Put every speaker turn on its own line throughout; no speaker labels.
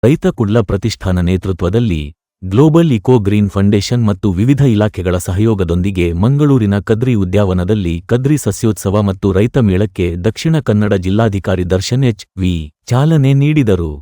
ರೈತ ಕುಡ್ಲ ಪ್ರತಿಷ್ಠಾನ ನೇತೃತ್ವದಲ್ಲಿ ಗ್ಲೋಬಲ್ ಇಕೋ ಗ್ರೀನ್ ಫೌಂಡೇಶನ್ ಮತ್ತು ವಿವಿಧ ಇಲಾಖೆಗಳ ಸಹಯೋಗದೊಂದಿಗೆ ಮಂಗಳೂರಿನ ಕದ್ರಿ ಉದ್ಯಾನವನದಲ್ಲಿ ಕದ್ರಿ ಸಸ್ಯೋತ್ಸವ ಮತ್ತು ರೈತ ಮೇಳಕ್ಕೆ ದಕ್ಷಿಣ ಕನ್ನಡ ಜಿಲ್ಲಾಧಿಕಾರಿ ದರ್ಶನ್ ಎಚ್.ವಿ. ಚಾಲನೆ ನೀಡಿದರು.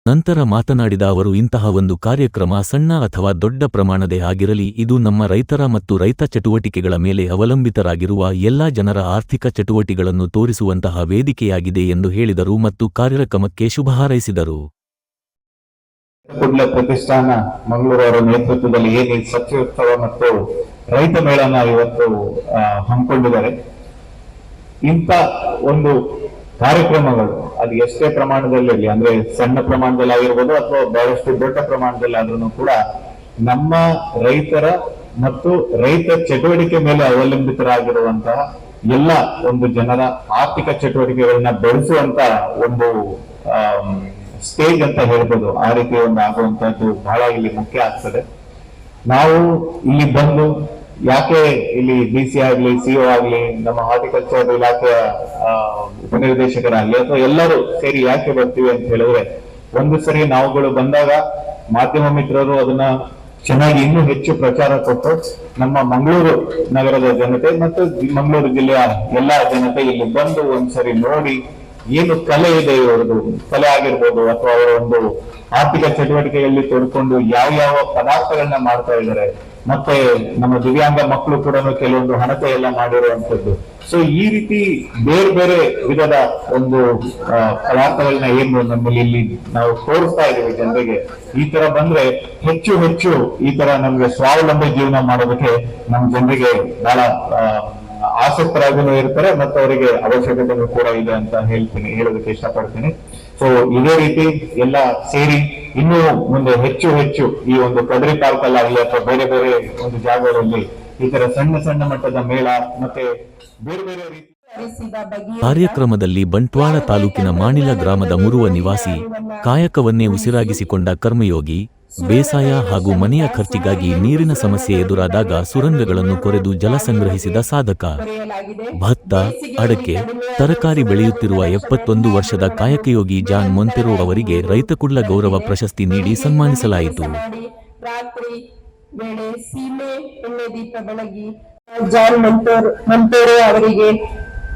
ನಂತರ ಮಾತನಾಡಿದ ಅವರು, ಇಂತಹ ಒಂದು ಕಾರ್ಯಕ್ರಮ ಸಣ್ಣ ಅಥವಾ ದೊಡ್ಡ ಪ್ರಮಾಣದೇ ಆಗಿರಲಿ, ಇದು ನಮ್ಮ ರೈತರ ಮತ್ತು ರೈತ ಚಟುವಟಿಕೆಗಳ ಮೇಲೆ ಅವಲಂಬಿತರಾಗಿರುವ ಎಲ್ಲಾ ಜನರ ಆರ್ಥಿಕ ಚಟುವಟಿಕೆಗಳನ್ನು ತೋರಿಸುವಂತಹ ವೇದಿಕೆಯಾಗಿದೆ ಎಂದು ಹೇಳಿದರು ಮತ್ತು ಕಾರ್ಯಕ್ರಮಕ್ಕೆ ಶುಭ ಹಾರೈಸಿದರು.
ಕುಡ್ಲ ಪ್ರತಿಷ್ಠಾನ ಮಂಗಳೂರು ಅವರ ನೇತೃತ್ವದಲ್ಲಿ ಏನು ಸಸ್ಯೋತ್ಸವ ಮತ್ತು ರೈತ ಮೇಳನ ಇವತ್ತು ಹಮ್ಮಿಕೊಂಡಿದ್ದಾರೆ. ಇಂಥ ಒಂದು ಕಾರ್ಯಕ್ರಮಗಳು ಅದು ಎಷ್ಟೇ ಪ್ರಮಾಣದಲ್ಲಿ ಅಂದ್ರೆ ಸಣ್ಣ ಪ್ರಮಾಣದಲ್ಲಿ ಆಗಿರ್ಬೋದು ಅಥವಾ ಬಹಳಷ್ಟು ದೊಡ್ಡ ಪ್ರಮಾಣದಲ್ಲಿ ಆದ್ರೂ ಕೂಡ ನಮ್ಮ ರೈತರ ಮತ್ತು ರೈತ ಚಟುವಟಿಕೆ ಮೇಲೆ ಅವಲಂಬಿತರಾಗಿರುವಂತಹ ಎಲ್ಲ ಒಂದು ಜನರ ಆರ್ಥಿಕ ಚಟುವಟಿಕೆಗಳನ್ನ ಬೆಳೆಸುವಂತ ಒಂದು ಸ್ಟೇಜ್ ಅಂತ ಹೇಳ್ಬೋದು. ಆ ರೀತಿ ಒಂದು ಆಗುವಂತದ್ದು ಬಹಳ ಇಲ್ಲಿ ಮುಖ್ಯ ಆಗ್ತದೆ. ನಾವು ಇಲ್ಲಿ ಬಂದು ಯಾಕೆ ಇಲ್ಲಿ ಡಿಸಿ ಆಗ್ಲಿ, ಸಿಒ ಆಗ್ಲಿ, ನಮ್ಮ ಹಾರ್ಟಿಕಲ್ಚರ್ ಇಲಾಖೆಯ ಉಪನಿರ್ದೇಶಕರಾಗ್ಲಿ ಅಥವಾ ಎಲ್ಲರೂ ಸೇರಿ ಯಾಕೆ ಬರ್ತೀವಿ ಅಂತ ಹೇಳಿದ್ರೆ, ಒಂದು ಸರಿ ನಾವುಗಳು ಬಂದಾಗ ಮಾಧ್ಯಮ ಮಿತ್ರರು ಅದನ್ನ ಚೆನ್ನಾಗಿ ಇನ್ನೂ ಹೆಚ್ಚು ಪ್ರಚಾರ ಕೊಟ್ಟು ನಮ್ಮ ಮಂಗಳೂರು ನಗರದ ಜನತೆ ಮತ್ತು ಮಂಗಳೂರು ಜಿಲ್ಲೆಯ ಎಲ್ಲಾ ಜನತೆ ಇಲ್ಲಿ ಬಂದು ಒಂದ್ಸರಿ ನೋಡಿ ಏನು ಕಲೆ ಇದೆ, ಇವರದು ಕಲೆ ಆಗಿರ್ಬೋದು ಅಥವಾ ಅವರ ಒಂದು ಆರ್ಥಿಕ ಚಟುವಟಿಕೆಯಲ್ಲಿ ತೊಡ್ಕೊಂಡು ಯಾವ ಪದಾರ್ಥಗಳನ್ನ ಮಾಡ್ತಾ ಇದ್ದಾರೆ, ಮತ್ತೆ ನಮ್ಮ ದಿವ್ಯಾಂಗ ಮಕ್ಕಳು ಕೂಡ ಕೆಲವೊಂದು ಹಣತೆ ಎಲ್ಲ ಮಾಡಿರುವಂತದ್ದು. ಸೊ ಈ ರೀತಿ ಬೇರೆ ಬೇರೆ ವಿಧದ ಒಂದು ಪದಾರ್ಥಗಳನ್ನ ಏನು ನಮ್ಮಲ್ಲಿ ಇಲ್ಲಿ ನಾವು ತೋರಿಸ್ತಾ ಇದ್ದೀವಿ ಜನರಿಗೆ. ಈ ತರ ಬಂದ್ರೆ ಹೆಚ್ಚು ಹೆಚ್ಚು ಈ ತರ ನಮ್ಗೆ ಸ್ವಾವಲಂಬಿ ಜೀವನ ಮಾಡೋದಕ್ಕೆ ನಮ್ಮ ಜನರಿಗೆ ಬಹಳ ಆಸಕ್ತರಾಗೂ ಇರ್ತಾರೆ ಮತ್ತು ಅವರಿಗೆ ಅವಶ್ಯಕತೆಗಳು ಕೂಡ ಇದೆ ಅಂತ ಹೇಳೋದಕ್ಕೆ ಇಷ್ಟಪಡ್ತೀನಿ. ಸೊ ಇದೇ ರೀತಿ ಎಲ್ಲ ಸೇರಿ ಇನ್ನೂ ಮುಂದೆ ಹೆಚ್ಚು ಹೆಚ್ಚು ಈ ಒಂದು ಕದ್ರಿ ಪಾರ್ಕ್ ಅಲ್ಲಾಗಲಿ ಅಥವಾ ಬೇರೆ ಬೇರೆ ಒಂದು ಜಾಗಗಳಲ್ಲಿ ಈ ತರ ಸಣ್ಣ ಸಣ್ಣ ಮಟ್ಟದ ಮೇಳ ಮತ್ತೆ ಬೇರೆ ಬೇರೆ ರೀತಿ.
ಕಾರ್ಯಕ್ರಮದಲ್ಲಿ ಬಂಟ್ವಾಳ ತಾಲೂಕಿನ ಮಾಣಿಲ ಗ್ರಾಮದ ಮುರುವ ನಿವಾಸಿ, ಕಾಯಕವನ್ನೇ ಉಸಿರಾಗಿಸಿಕೊಂಡ ಕರ್ಮಯೋಗಿ, ಬೇಸಾಯ ಹಾಗೂ ಮನೆಯ ಖರ್ಚಿಗಾಗಿ ನೀರಿನ ಸಮಸ್ಯೆ ಎದುರಾದಾಗ ಸುರಂಗಗಳನ್ನು ಕೊರೆದು ಜಲ ಸಂಗ್ರಹಿಸಿದ ಸಾಧಕ, ಭತ್ತ, ಅಡಕೆ, ತರಕಾರಿ ಬೆಳೆಯುತ್ತಿರುವ 71 ವರ್ಷದ ಕಾಯಕಯೋಗಿ ಜಾನ್ ಮೊಂತೆರೋ ಅವರಿಗೆ ರೈತ ಕುಡ್ಲ ಗೌರವ ಪ್ರಶಸ್ತಿ ನೀಡಿ ಸನ್ಮಾನಿಸಲಾಯಿತು.
ಜಾನ್ ಮೊಂತೆರೋ ಅವರಿಗೆ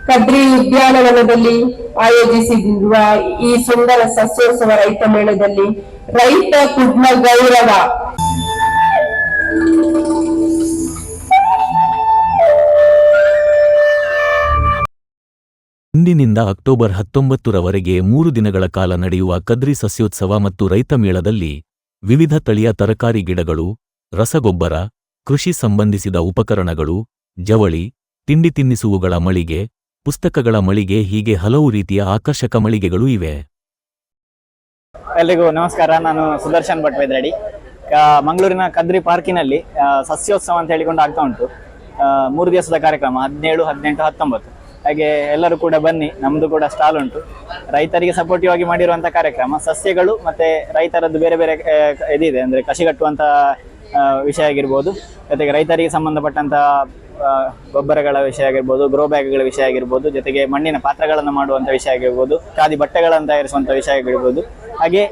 ಕದ್ರಿ ಉದ್ಯಾನವನದಲ್ಲಿ ಆಯೋಜಿಸಿರುವ ಈ ಸುಂದರ ಸಸ್ಯೋತ್ಸವ ರೈತ ಮೇಳದಲ್ಲಿ ರೈತ ಕುಡ್ಲ ಗೌರವ
ಇಂದಿನಿಂದ ಅಕ್ಟೋಬರ್ 19ರವರೆಗೆ 3 ದಿನಗಳ ಕಾಲ ನಡೆಯುವ ಕದ್ರಿ ಸಸ್ಯೋತ್ಸವ ಮತ್ತು ರೈತ ಮೇಳದಲ್ಲಿ ವಿವಿಧ ತಳಿಯ ತರಕಾರಿ ಗಿಡಗಳು, ರಸಗೊಬ್ಬರ, ಕೃಷಿ ಸಂಬಂಧಿಸಿದ ಉಪಕರಣಗಳು, ಜವಳಿ, ತಿಂಡಿ ತಿನ್ನಿಸುವುಗಳ ಮಳಿಗೆ, ಪುಸ್ತಕಗಳ ಮಳಿಗೆ ಹೀಗೆ ಹಲವು ರೀತಿಯ ಆಕರ್ಷಕ ಮಳಿಗೆಗಳು ಇವೆ.
ಎಲ್ರಿಗೂ ನಮಸ್ಕಾರ. ನಾನು ಸುದರ್ಶನ್ ಭಟ್ವೇದ್ರಡಿ. ಮಂಗಳೂರಿನ ಕದ್ರಿ ಪಾರ್ಕಿನಲ್ಲಿ ಸಸ್ಯೋತ್ಸವ ಅಂತ ಹೇಳಿಕೊಂಡು ಆಗ್ತಾ ಉಂಟು. 3 ದಿವಸದ ಕಾರ್ಯಕ್ರಮ 17, 18, 19. ಹಾಗೆ ಎಲ್ಲರೂ ಕೂಡ ಬನ್ನಿ. ನಮ್ದು ಕೂಡ ಸ್ಟಾಲ್ ಉಂಟು. ರೈತರಿಗೆ ಸಪೋರ್ಟಿವ್ ಆಗಿ ಮಾಡಿರುವಂತಹ ಕಾರ್ಯಕ್ರಮ, ಸಸ್ಯಗಳು ಮತ್ತೆ ರೈತರದ್ದು ಬೇರೆ ಬೇರೆ ಇದಿದೆ, ಅಂದ್ರೆ ಕಸಿಗಟ್ಟುವಂತ ವಿಷಯ ಆಗಿರ್ಬೋದು, ಜೊತೆಗೆ ರೈತರಿಗೆ ಸಂಬಂಧಪಟ್ಟಂತ ಗೊಬ್ಬರಗಳ ವಿಷಯ ಆಗಿರ್ಬೋದು, ಗ್ರೋ ಬ್ಯಾಗ್ಗಳ ವಿಷಯ ಆಗಿರ್ಬೋದು, ಜೊತೆಗೆ ಮಣ್ಣಿನ ಪಾತ್ರಗಳನ್ನು ಮಾಡುವಂತ ವಿಷಯ ಆಗಿರ್ಬೋದು, ಖಾದಿ ಬಟ್ಟೆಗಳನ್ನು ತಯಾರಿಸುವಂತ ವಿಷಯ ಆಗಿರ್ಬೋದು, ಹಾಗೆ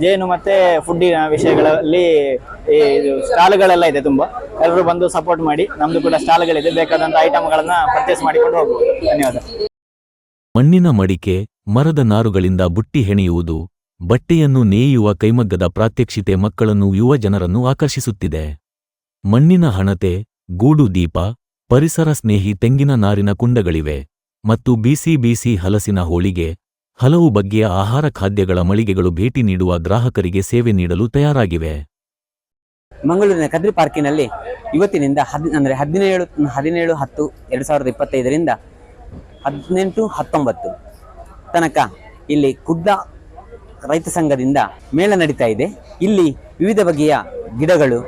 ಜೇನು ಮತ್ತೆ ಫುಡ್ಡಿನ ವಿಷಯಗಳಲ್ಲಿ ಈ ಸ್ಟಾಲ್ಗಳೆಲ್ಲ ಇದೆ. ತುಂಬಾ ಎಲ್ಲರೂ ಬಂದು ಸಪೋರ್ಟ್ ಮಾಡಿ. ನಮ್ದು ಕೂಡ ಸ್ಟಾಲ್ಗಳಿದೆ, ಬೇಕಾದಂತ ಐಟಮ್ಗಳನ್ನ ಪರ್ಚೇಸ್ ಮಾಡಿಕೊಂಡು ಹೋಗಬಹುದು. ಧನ್ಯವಾದ.
ಮಣ್ಣಿನ ಮಡಿಕೆ, ಮರದ ನಾರುಗಳಿಂದ ಬುಟ್ಟಿ ಹೆಣೆಯುವುದು, ಬಟ್ಟೆಯನ್ನು ನೇಯುವ ಕೈಮಗ್ಗದ ಪ್ರಾತ್ಯಕ್ಷಿತೆ ಮಕ್ಕಳನ್ನು, ಯುವ ಜನರನ್ನು ಆಕರ್ಷಿಸುತ್ತಿದೆ. ಮಣ್ಣಿನ ಹಣತೆ, ಗೂಡು ದೀಪ, ಪರಿಸರ ಸ್ನೇಹಿ ತೆಂಗಿನ ನಾರಿನ ಕುಂಡಗಳಿವೆ ಮತ್ತು ಬಿಸಿ ಹಲಸಿನ ಹೋಳಿಗೆ, ಹಲವು ಬಗೆಯ ಆಹಾರ ಖಾದ್ಯಗಳ ಮಳಿಗೆಗಳು ಭೇಟಿ ನೀಡುವ ಗ್ರಾಹಕರಿಗೆ ಸೇವೆ ನೀಡಲು ತಯಾರಾಗಿವೆ.
ಮಂಗಳೂರಿನ ಕದ್ರಿ ಪಾರ್ಕಿನಲ್ಲಿ ಇವತ್ತಿನಿಂದ 17/10/2025ರಿಂದ 18/19 ತನಕ ಇಲ್ಲಿ ಕುಡ್ಲ ರೈತ ಸಂಘದಿಂದ ಮೇಳ ನಡೀತಾ ಇದೆ. ಇಲ್ಲಿ ವಿವಿಧ ಬಗೆಯ ಗಿಡಗಳು,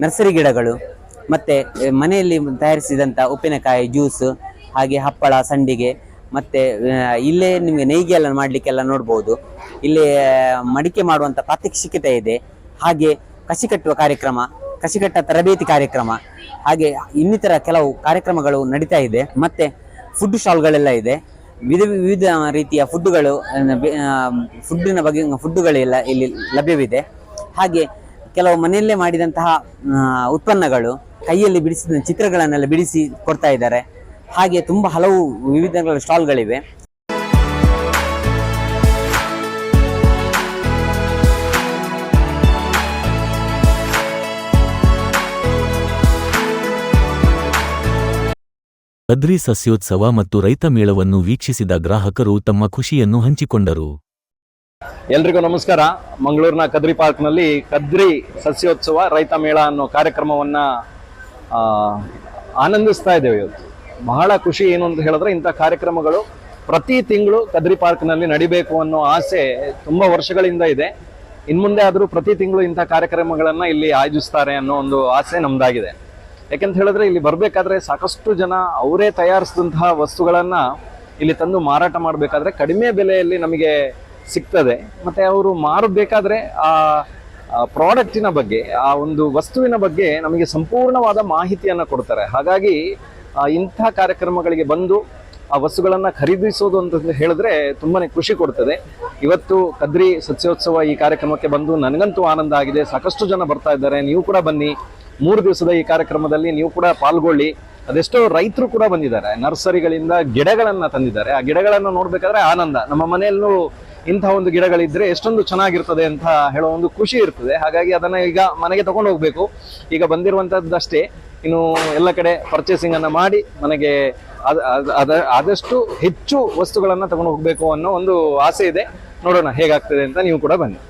ನರ್ಸರಿ ಗಿಡಗಳು ಮತ್ತು ಮನೆಯಲ್ಲಿ ತಯಾರಿಸಿದಂಥ ಉಪ್ಪಿನಕಾಯಿ ಜ್ಯೂಸ್, ಹಾಗೆ ಹಪ್ಪಳ, ಸಂಡಿಗೆ, ಮತ್ತು ಇಲ್ಲೇ ನಿಮಗೆ ನೇಯ್ಗೆ ಎಲ್ಲ ಮಾಡಲಿಕ್ಕೆಲ್ಲ ನೋಡ್ಬೋದು. ಇಲ್ಲಿ ಮಡಿಕೆ ಮಾಡುವಂಥ ಪ್ರಾತ್ಯಕ್ಷಿಕತೆ ಇದೆ. ಹಾಗೆ ಕಸಿ ಕಟ್ಟುವ ಕಾರ್ಯಕ್ರಮ, ಕಸಿಕಟ್ಟ ತರಬೇತಿ ಕಾರ್ಯಕ್ರಮ, ಹಾಗೆ ಇನ್ನಿತರ ಕೆಲವು ಕಾರ್ಯಕ್ರಮಗಳು ನಡೀತಾ ಇದೆ. ಮತ್ತು ಫುಡ್ ಸ್ಟಾಲ್ಗಳೆಲ್ಲ ಇದೆ. ವಿವಿಧ ರೀತಿಯ ಫುಡ್ಡುಗಳೆಲ್ಲ ಇಲ್ಲಿ ಲಭ್ಯವಿದೆ. ಹಾಗೆ ಕೆಲವು ಮನೆಯಲ್ಲೇ ಮಾಡಿದಂತಹ ಉತ್ಪನ್ನಗಳು, ಕೈಯಲ್ಲಿ ಬಿಡಿಸಿದ ಚಿತ್ರಗಳನ್ನೆಲ್ಲ ಬಿಡಿಸಿ ಕೊಡ್ತಾ ಇದ್ದಾರೆ. ಹಾಗೆ ತುಂಬ ಹಲವು ವಿವಿಧ ಸ್ಟಾಲ್ಗಳಿವೆ.
ಕದ್ರಿ ಸಸ್ಯೋತ್ಸವ ಮತ್ತು ರೈತ ಮೇಳವನ್ನು ವೀಕ್ಷಿಸಿದ ಗ್ರಾಹಕರು ತಮ್ಮ ಖುಷಿಯನ್ನು ಹಂಚಿಕೊಂಡರು.
ಎಲ್ರಿಗೂ ನಮಸ್ಕಾರ. ಮಂಗಳೂರಿನ ಕದ್ರಿ ಪಾರ್ಕ್ನಲ್ಲಿ ಕದ್ರಿ ಸಸ್ಯೋತ್ಸವ ರೈತ ಮೇಳ ಅನ್ನೋ ಕಾರ್ಯಕ್ರಮವನ್ನ ಆನಂದಿಸ್ತಾ ಇದ್ದೇವೆ. ಇವತ್ತು ಬಹಳ ಖುಷಿ ಏನು ಅಂತ ಹೇಳಿದ್ರೆ, ಇಂಥ ಕಾರ್ಯಕ್ರಮಗಳು ಪ್ರತಿ ತಿಂಗಳು ಕದ್ರಿ ಪಾರ್ಕ್ನಲ್ಲಿ ನಡಿಬೇಕು ಅನ್ನೋ ಆಸೆ ತುಂಬಾ ವರ್ಷಗಳಿಂದ ಇದೆ. ಇನ್ಮುಂದೆ ಆದರೂ ಪ್ರತಿ ತಿಂಗಳು ಇಂಥ ಕಾರ್ಯಕ್ರಮಗಳನ್ನ ಇಲ್ಲಿ ಆಯೋಜಿಸ್ತಾರೆ ಅನ್ನೋ ಒಂದು ಆಸೆ ನಮ್ದಾಗಿದೆ. ಯಾಕೆಂತ ಹೇಳಿದ್ರೆ, ಇಲ್ಲಿ ಬರಬೇಕಾದ್ರೆ ಸಾಕಷ್ಟು ಜನ ಅವರೇ ತಯಾರಿಸಿದಂತಹ ವಸ್ತುಗಳನ್ನ ಇಲ್ಲಿ ತಂದು ಮಾರಾಟ ಮಾಡಬೇಕಾದ್ರೆ ಕಡಿಮೆ ಬೆಲೆಯಲ್ಲಿ ನಮಗೆ ಸಿಗ್ತದೆ. ಮತ್ತೆ ಅವರು ಮಾರಬೇಕಾದ್ರೆ ಆ ಪ್ರಾಡಕ್ಟಿನ ಬಗ್ಗೆ, ಆ ಒಂದು ವಸ್ತುವಿನ ಬಗ್ಗೆ ನಮಗೆ ಸಂಪೂರ್ಣವಾದ ಮಾಹಿತಿಯನ್ನ ಕೊಡ್ತಾರೆ. ಹಾಗಾಗಿ ಇಂಥ ಕಾರ್ಯಕ್ರಮಗಳಿಗೆ ಬಂದು ಆ ವಸ್ತುಗಳನ್ನ ಖರೀದಿಸೋದು ಅಂತ ಹೇಳಿದ್ರೆ ತುಂಬಾನೇ ಖುಷಿ ಕೊಡ್ತದೆ. ಇವತ್ತು ಕದ್ರಿ ಸಸ್ಯೋತ್ಸವ ಈ ಕಾರ್ಯಕ್ರಮಕ್ಕೆ ಬಂದು ನನಗಂತೂ ಆನಂದ ಆಗಿದೆ. ಸಾಕಷ್ಟು ಜನ ಬರ್ತಾ ಇದ್ದಾರೆ. ನೀವು ಕೂಡ ಬನ್ನಿ. 3 ದಿವಸದ ಈ ಕಾರ್ಯಕ್ರಮದಲ್ಲಿ ನೀವು ಕೂಡ ಪಾಲ್ಗೊಳ್ಳಿ. ಅದೆಷ್ಟೋ ರೈತರು ಕೂಡ ಬಂದಿದ್ದಾರೆ, ನರ್ಸರಿಗಳಿಂದ ಗಿಡಗಳನ್ನ ತಂದಿದ್ದಾರೆ. ಆ ಗಿಡಗಳನ್ನ ನೋಡ್ಬೇಕಾದ್ರೆ ಆನಂದ. ನಮ್ಮ ಮನೆಯಲ್ಲೂ ಇಂಥ ಒಂದು ಗಿಡಗಳಿದ್ರೆ ಎಷ್ಟೊಂದು ಚೆನ್ನಾಗಿರ್ತದೆ ಅಂತ ಹೇಳೋ ಒಂದು ಖುಷಿ ಇರ್ತದೆ. ಹಾಗಾಗಿ ಅದನ್ನ ಈಗ ಮನೆಗೆ ತಗೊಂಡು ಹೋಗ್ಬೇಕು. ಈಗ ಬಂದಿರುವಂತದ್ದಷ್ಟೇ, ಇನ್ನು ಎಲ್ಲ ಕಡೆ ಪರ್ಚೇಸಿಂಗ್ ಅನ್ನ ಮಾಡಿ ಮನೆಗೆ ಆದಷ್ಟು ಹೆಚ್ಚು ವಸ್ತುಗಳನ್ನ ತಗೊಂಡು ಹೋಗ್ಬೇಕು ಅನ್ನೋ ಒಂದು ಆಸೆ ಇದೆ. ನೋಡೋಣ ಹೇಗಾಗ್ತದೆ ಅಂತ. ನೀವು ಕೂಡ ಬನ್ನಿ.